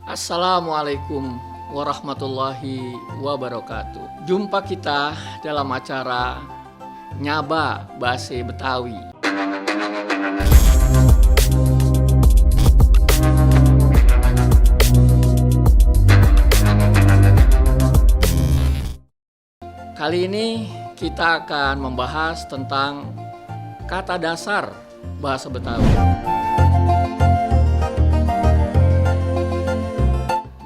Assalamualaikum warahmatullahi wabarakatuh. Jumpa kita dalam acara Nyaba Bahasa Betawi. Kali ini kita akan membahas tentang kata dasar bahasa Betawi.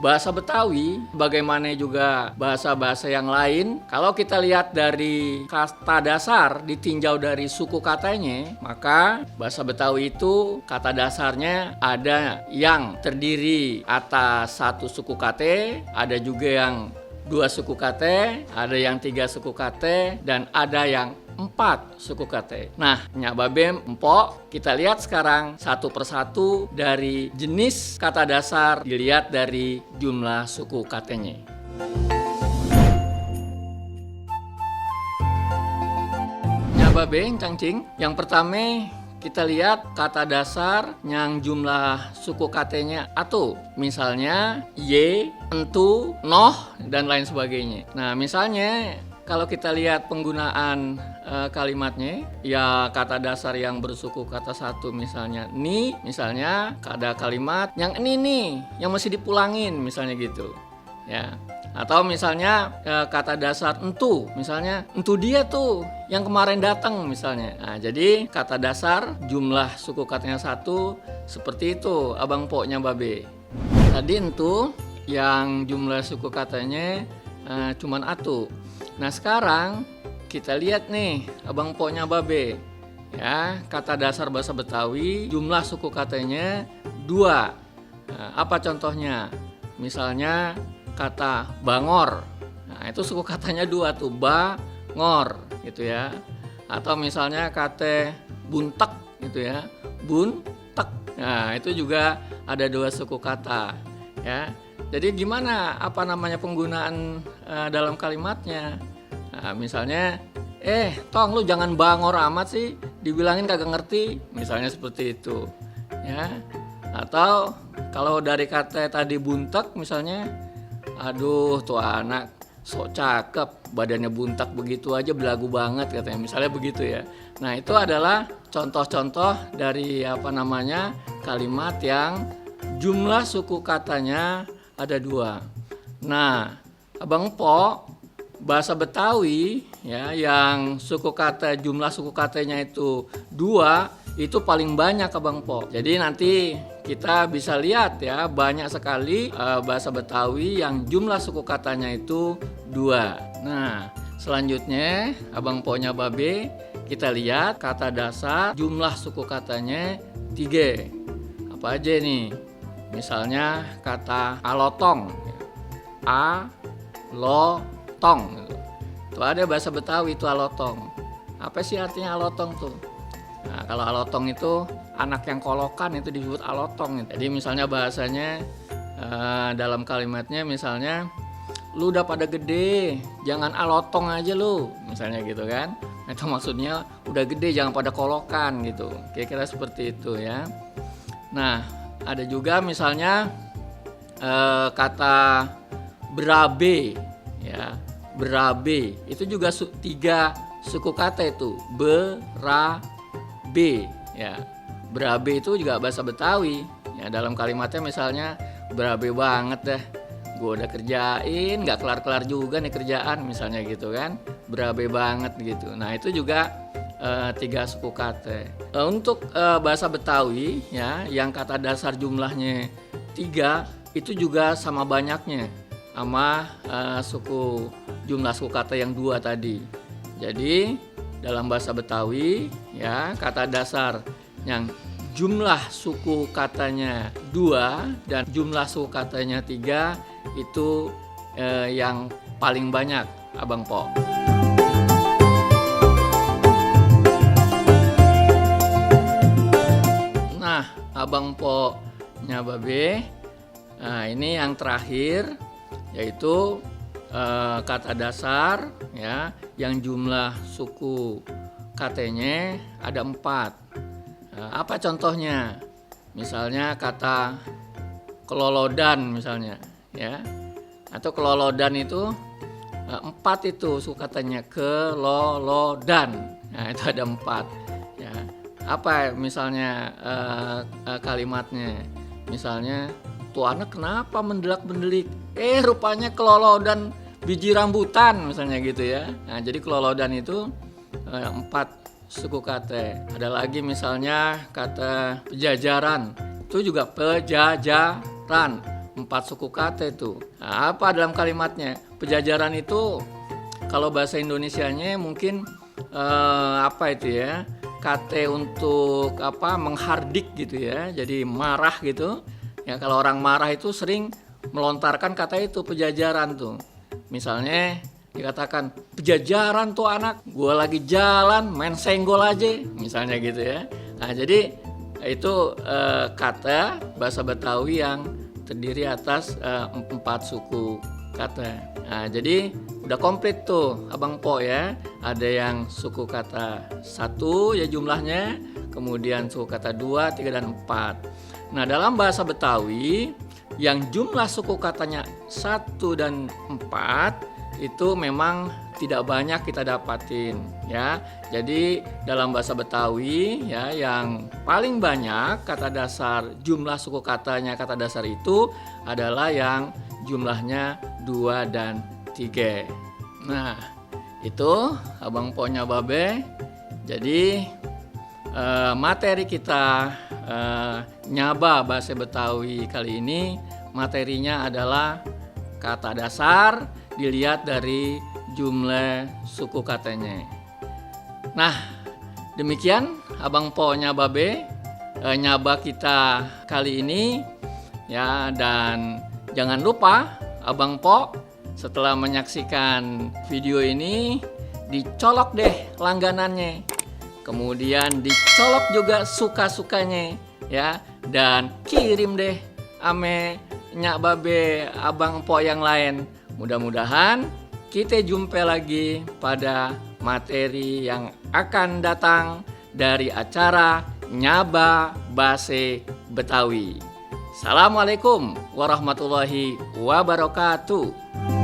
Bahasa Betawi, bagaimana juga bahasa-bahasa yang lain, kalau kita lihat dari kata dasar ditinjau dari suku katanya, maka bahasa Betawi itu kata dasarnya ada yang terdiri atas satu suku kata, ada juga yang dua suku kata, ada yang tiga suku kata, dan ada yang 4 suku kata. Nah, Nyak Babem, Empok, kita lihat sekarang satu persatu dari jenis kata dasar dilihat dari jumlah suku katanya. Nyak Babem, Cangcing, yang pertama kita lihat kata dasar yang jumlah suku katanya atau misalnya ye, entu, noh, dan lain sebagainya. Nah, misalnya kalau kita lihat penggunaan kalimatnya, ya kata dasar yang bersuku kata satu misalnya ni, misalnya ada kalimat yang ini nih yang masih dipulangin misalnya gitu ya. Atau misalnya kata dasar entu, misalnya entu dia tuh yang kemarin datang misalnya. Nah, jadi kata dasar jumlah suku katanya satu seperti itu abang poknya babe. Tadi entu yang jumlah suku katanya cuman atu. Nah, sekarang kita lihat nih abang poknya babe ya, kata dasar bahasa Betawi jumlah suku katanya 2. Nah, apa contohnya? Misalnya kata bangor, nah itu suku katanya 2 tuh, bangor gitu ya. Atau misalnya kata buntek gitu ya, buntek, nah itu juga ada 2 suku kata ya. Jadi gimana apa namanya penggunaan dalam kalimatnya? Nah, misalnya tong lu jangan bangor amat sih, dibilangin kagak ngerti, misalnya seperti itu ya. Atau kalau dari kata tadi buntek misalnya, aduh tuh anak sok cakep, badannya buntak begitu aja belagu banget katanya, misalnya begitu ya. Nah, itu adalah contoh-contoh dari apa namanya kalimat yang jumlah suku katanya ada 2. Nah, abang Po, bahasa Betawi ya yang suku kata jumlah suku katanya itu 2 itu paling banyak abang Po. Jadi nanti kita bisa lihat ya banyak sekali bahasa Betawi yang jumlah suku katanya itu 2. Nah, selanjutnya abang Po-nya babe kita lihat kata dasar jumlah suku katanya 3. Apa aja nih? Misalnya kata alotong, alotong gitu. Tuh ada bahasa Betawi itu alotong. Apa sih artinya alotong tuh? Nah, kalau alotong itu anak yang kolokan itu disebut alotong. Jadi misalnya bahasanya dalam kalimatnya misalnya lu udah pada gede, jangan alotong aja lu, misalnya gitu kan. Itu maksudnya udah gede jangan pada kolokan gitu. Kira-kira seperti itu ya. Nah, ada juga misalnya kata berabe ya, berabe itu juga 3 suku kata itu, berabe ya. Berabe itu juga bahasa Betawi ya, dalam kalimatnya misalnya berabe banget dah, gue udah kerjain nggak kelar-kelar juga nih kerjaan misalnya gitu kan, berabe banget gitu. Nah, itu juga 3 suku kata. Untuk bahasa Betawi ya yang kata dasar jumlahnya 3 itu juga sama banyaknya sama jumlah suku kata yang 2 tadi. Jadi dalam bahasa Betawi ya kata dasar yang jumlah suku katanya 2 dan jumlah suku katanya 3 itu yang paling banyak abang Po. Abang Po-nya babe. Nah, ini yang terakhir yaitu kata dasar ya yang jumlah suku katanya ada 4. Apa contohnya? Misalnya kata kelolodan misalnya, ya. Atau kelolodan itu 4 itu suku katanya, kelolodan. Nah, itu ada 4. Ya. Apa misalnya kalimatnya? Misalnya, tuh anak kenapa mendelak-mendelik? Rupanya kelolodan biji rambutan misalnya gitu ya. Nah, jadi kelolodan itu 4 suku kata. Ada lagi misalnya kata pejajaran. Itu juga pejajaran. 4 suku kata itu. Nah, apa dalam kalimatnya? Pejajaran itu kalau bahasa Indonesianya mungkin apa itu ya? Kata untuk apa? Menghardik gitu ya. Jadi marah gitu. Ya, kalau orang marah itu sering melontarkan kata itu, pejajaran tuh. Misalnya dikatakan, pejajaran tuh anak, gue lagi jalan main senggol aja, misalnya gitu ya. Nah, jadi itu kata bahasa Betawi yang terdiri atas 4 suku kata. Nah, jadi udah komplit tuh Abang Po ya. Ada yang suku kata 1 ya jumlahnya, kemudian suku kata 2, 3, dan 4. Nah, dalam bahasa Betawi yang jumlah suku katanya 1 dan 4 itu memang tidak banyak kita dapatin ya. Jadi dalam bahasa Betawi ya, yang paling banyak kata dasar, jumlah suku katanya kata dasar itu adalah yang jumlahnya 2 dan 3. Nah, itu Abang Ponya Babe. Jadi materi kita nyaba bahasa Betawi kali ini, materinya adalah kata dasar dilihat dari jumlah suku katanya. Nah, demikian Abang Ponya Babe nyaba kita kali ini ya. Dan jangan lupa Abang Po setelah menyaksikan video ini dicolok deh langganannya, kemudian dicolok juga suka-sukanya ya, dan kirim deh ame Nyak Babe Abang Po yang lain. Mudah-mudahan kita jumpa lagi pada materi yang akan datang dari acara Nyaba Base Betawi. Assalamualaikum warahmatullahi wabarakatuh.